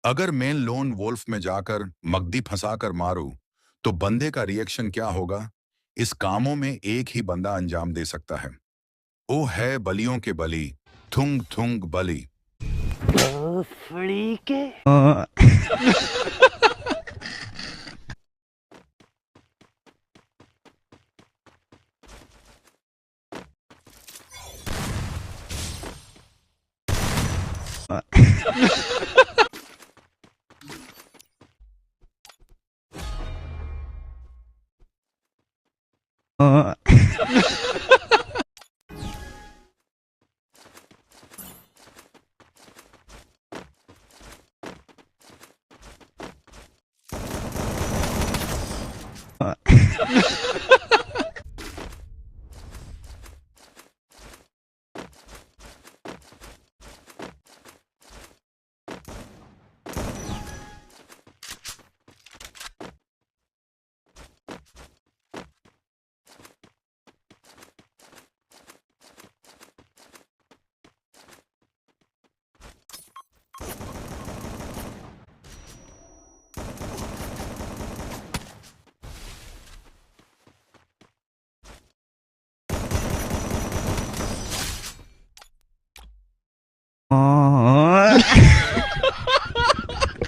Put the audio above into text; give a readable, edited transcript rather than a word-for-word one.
अगर मैं loan Wolff में जाकर मगदी फंसाकर मारूं, तो बंदे का रिएक्शन क्या होगा? इस कामों में एक ही बंदा अंजाम दे सकता है। वो है बलियों के बली, थुंग थुंग बली। भोसड़ी के